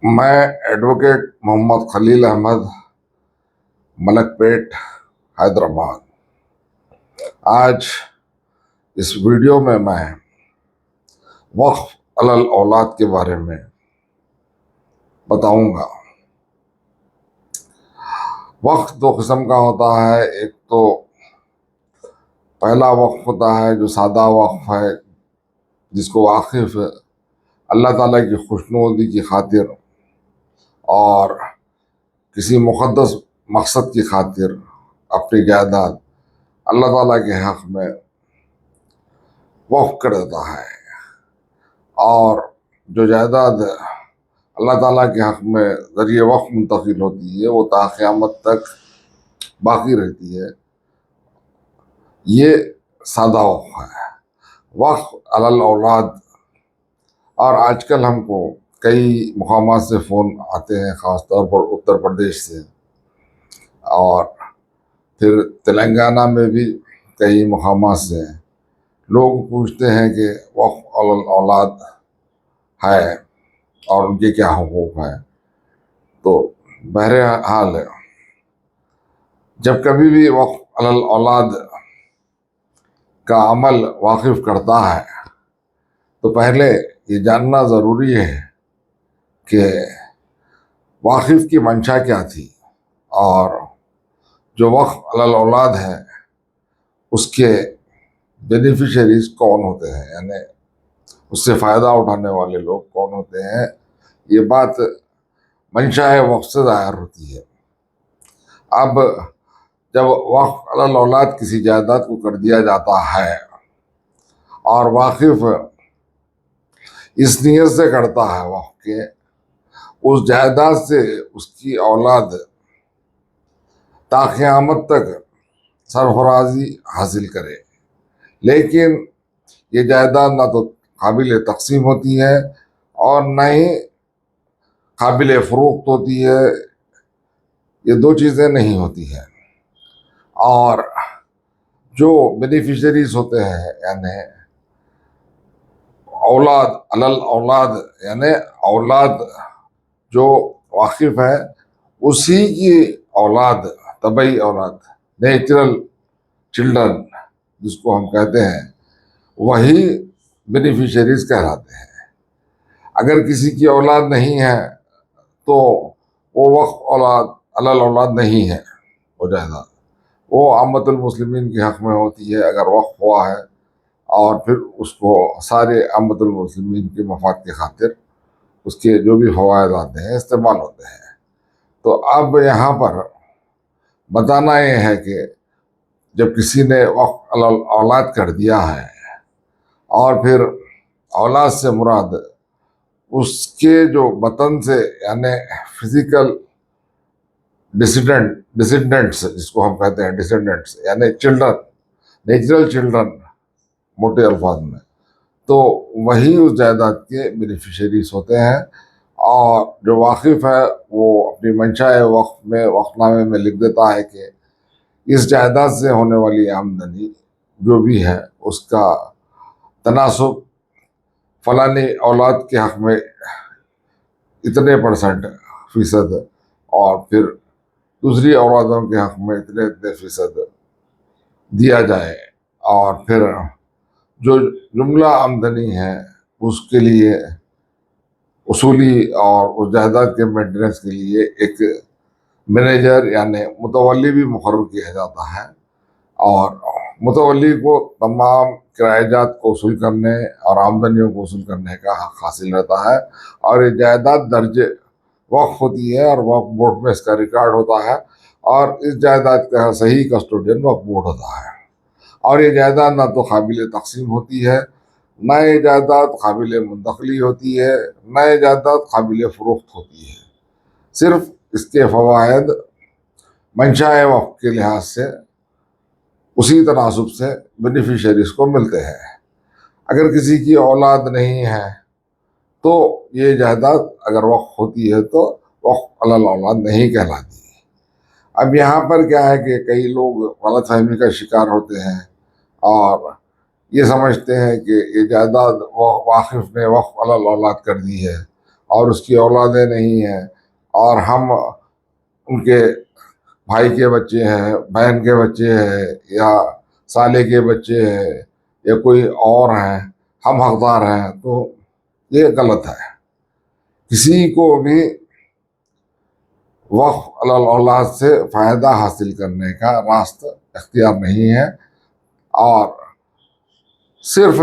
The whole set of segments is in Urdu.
میں ایڈوکیٹ محمد خلیل احمد، ملک پیٹ، حیدرآباد۔ آج اس ویڈیو میں وقف علی الاولاد کے بارے میں بتاؤں گا۔ وقف دو قسم کا ہوتا ہے، ایک تو پہلا وقف ہوتا ہے جو سادہ وقف ہے، جس کو واقف اللہ تعالیٰ کی خوشنودی کی خاطر اور کسی مقدس مقصد کی خاطر اپنی جائیداد اللہ تعالیٰ کے حق میں وقف کر دیتا ہے، اور جو جائیداد اللہ تعالیٰ کے حق میں ذریعہ وقف منتقل ہوتی ہے وہ تا قیامت تک باقی رہتی ہے۔ یہ سادہ وقف ہے۔ وقف علی الاولاد، اور آج کل ہم کو کئی مقامات سے فون آتے ہیں، خاص طور پر اتر پردیش سے، اور پھر تلنگانہ میں بھی کئی مقامات سے لوگ پوچھتے ہیں کہ وقف علی الاولاد ہے اور ان کے کیا حقوق ہیں۔ تو بہرحال جب کبھی بھی وقف علی الاولاد کا عمل واقف کرتا ہے تو پہلے یہ جاننا ضروری ہے کہ واقف کی منشا کیا تھی، اور جو وقف علی الاولاد ہے اس کے بینیفیشریز کون ہوتے ہیں، یعنی اس سے فائدہ اٹھانے والے لوگ کون ہوتے ہیں۔ یہ بات منشا وقف سے ظاہر ہوتی ہے۔ اب جب وقف علی الاولاد کسی جائیداد کو کر دیا جاتا ہے اور واقف اس نیت سے کرتا ہے وقف کے اس جائیداد سے اس کی اولاد تا قیامت تک سرفرازی حاصل کرے، لیکن یہ جائیداد نہ تو قابل تقسیم ہوتی ہے اور نہ ہی قابل فروخت ہوتی ہے، یہ دو چیزیں نہیں ہوتی ہیں۔ اور جو بینیفیشریز ہوتے ہیں، یعنی اولاد علی الاولاد، یعنی اولاد جو واقف ہے اسی کی اولاد، طبعی اولاد، نیچرل چلڈرن جس کو ہم کہتے ہیں، وہی بینیفیشریز کہلاتے ہیں۔ اگر کسی کی اولاد نہیں ہے تو وہ وقف علی الاولاد نہیں ہے، وہ جائیداد وہ عامۃ المسلمین کے حق میں ہوتی ہے اگر وقف ہوا ہے، اور پھر اس کو سارے عامۃ المسلمین کے مفاد کی خاطر اس کے جو بھی فوائد آتے ہیں استعمال ہوتے ہیں۔ تو اب یہاں پر بتانا یہ ہے کہ جب کسی نے وقف علی الاولاد کر دیا ہے، اور پھر اولاد سے مراد اس کے جو وطن سے، یعنی فزیکل ڈسینڈنٹس جس کو ہم کہتے ہیں، ڈسینڈنٹس یعنی چلڈرن، نیچرل چلڈرن موٹے الفاظ میں، تو وہی اس جائیداد کے بینیفیشریز ہوتے ہیں۔ اور جو واقف ہے وہ اپنی منشا وقف میں، وقف نامے میں لکھ دیتا ہے کہ اس جائیداد سے ہونے والی آمدنی جو بھی ہے اس کا تناسب فلانی اولاد کے حق میں اتنے % اور پھر دوسری اولادوں کے حق میں اتنے فیصد دیا جائے، اور پھر جو جملہ آمدنی ہے اس کے لیے اصولی اور اس جائیداد کے مینٹیننس کے لیے ایک مینیجر یعنی متولی بھی مقرر کیا جاتا ہے، اور متولی کو تمام کرایہ جات کو وصول کرنے اور آمدنیوں کو وصول کرنے کا حق حاصل رہتا ہے، اور یہ جائیداد درج وقف ہوتی ہے اور وقف بورڈ میں اس کا ریکارڈ ہوتا ہے، اور اس جائیداد کا صحیح کسٹوڈین وقف بورڈ ہوتا ہے۔ اور یہ جائیداد نہ تو قابل تقسیم ہوتی ہے، نہ یہ جائیداد قابل منتقلی ہوتی ہے، نہ یہ جائیداد قابل فروخت ہوتی ہے۔ صرف اس کے فوائد منشا وقف کے لحاظ سے اسی تناسب سے بینیفیشریز کو ملتے ہیں۔ اگر کسی کی اولاد نہیں ہے تو یہ جائیداد اگر وقف ہوتی ہے تو وقف علی الاولاد نہیں کہلاتی۔ اب یہاں پر کیا ہے کہ کئی لوگ غلط فہمی کا شکار ہوتے ہیں اور یہ سمجھتے ہیں کہ یہ جائیداد واقف نے وقف علی الاولاد کر دی ہے، اور اس کی اولادیں نہیں ہیں، اور ہم ان کے بھائی کے بچے ہیں، بہن کے بچے ہیں، یا سالے کے بچے ہیں، یا کوئی اور ہیں، ہم حقدار ہیں، تو یہ غلط ہے۔ کسی کو بھی وقف علی الاولاد سے فائدہ حاصل کرنے کا راستہ اختیار نہیں ہے، اور صرف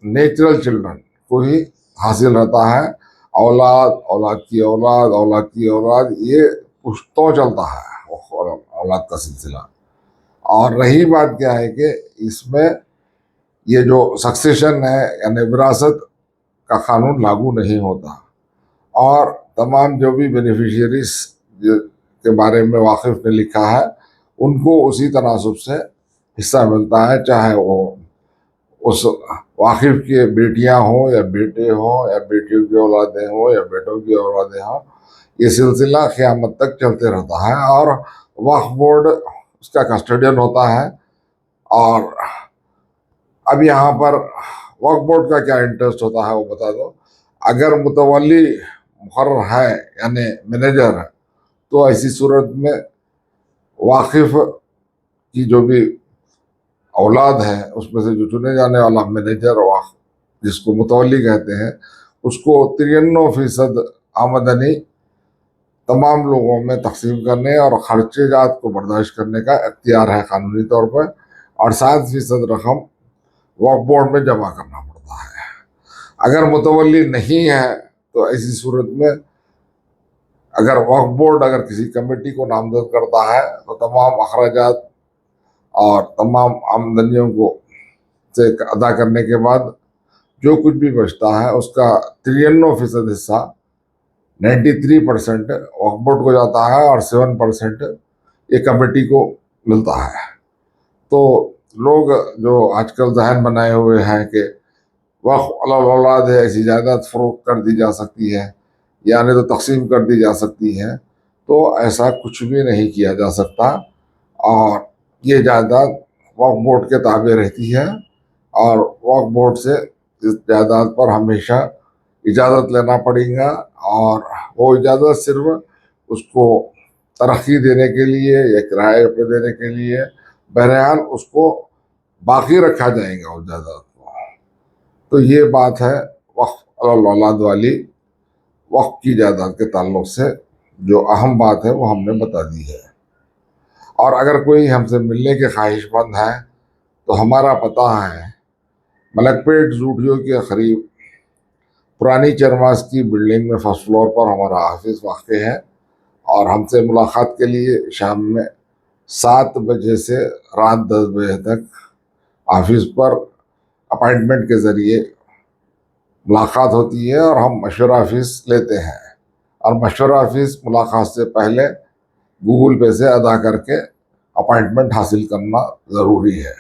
نیچرل چلڈرن کو ہی حاصل رہتا ہے۔ اولاد، اولاد کی اولاد، اولاد کی اولاد، یہ پشتوں چلتا ہے اولاد کا سلسلہ۔ اور رہی بات کیا ہے کہ اس میں یہ جو سکسیشن ہے یعنی وراثت کا قانون لاگو نہیں ہوتا، اور تمام جو بھی بینیفیشیریز کے بارے میں واقف نے لکھا ہے ان کو اسی تناسب سے حصہ ملتا ہے، چاہے وہ اس واقف کے بیٹیاں ہوں یا بیٹے ہوں، یا بیٹیوں کی اولادیں ہوں یا بیٹوں کی اولادیں ہوں۔ یہ سلسلہ قیامت تک چلتے رہتا ہے، اور وقف بورڈ اس کا کسٹڈین ہوتا ہے۔ اور اب یہاں پر وقف بورڈ کا کیا انٹرسٹ ہوتا ہے وہ بتا دو۔ اگر متولی مقرر ہے یعنی مینیجر ہے، تو ایسی صورت میں واقف کی جو بھی اولاد ہے اس میں سے جو چنے جانے والا مینیجر جس کو متولی کہتے ہیں، اس کو 93% آمدنی تمام لوگوں میں تقسیم کرنے اور خرچے جات کو برداشت کرنے کا اختیار ہے قانونی طور پر، اور 7% رقم وقف بورڈ میں جمع کرنا پڑتا ہے۔ اگر متولی نہیں ہے تو ایسی صورت میں اگر وقف بورڈ اگر کسی کمیٹی کو نامزد کرتا ہے تو تمام اخراجات اور تمام آمدنیوں کو سے ادا کرنے کے بعد جو کچھ بھی بچتا ہے اس کا 93% حصہ 93% وقف بورڈ کو جاتا ہے، اور 7% یہ کمیٹی کو ملتا ہے۔ تو لوگ جو آج کل ذہن بنائے ہوئے ہیں کہ وقف علی الاولاد ہے، ایسی جائیداد فروخت کر دی جا سکتی ہے، یعنی تو تقسیم کر دی جا سکتی ہے، تو ایسا کچھ بھی نہیں کیا جا سکتا، اور یہ جائیداد وقف بورڈ کے تابع رہتی ہے، اور وقف بورڈ سے اس جائیداد پر ہمیشہ اجازت لینا پڑے گا، اور وہ اجازت صرف اس کو ترقی دینے کے لیے یا کرائے پہ دینے کے لیے، بہرحال اس کو باقی رکھا جائے گا اس جائیداد کو۔ تو یہ بات ہے وقف علی الاولاد والی، وقف کی جائیداد کے تعلق سے جو اہم بات ہے وہ ہم نے بتا دی ہے۔ اور اگر کوئی ہم سے ملنے کے خواہش مند ہے تو ہمارا پتہ ہے ملک پیٹ زوٹیوں کے قریب پرانی چرماس کی بلڈنگ میں فرسٹ فلور پر ہمارا آفس واقع ہے، اور ہم سے ملاقات کے لیے شام میں 7 بجے سے رات 10 بجے تک آفس پر اپائنٹمنٹ کے ذریعے ملاقات ہوتی ہے، اور ہم مشورہ فیس لیتے ہیں، اور مشورہ فیس ملاقات سے پہلے گوگل پے سے ادا کر کے اپائنٹمنٹ حاصل کرنا ضروری ہے۔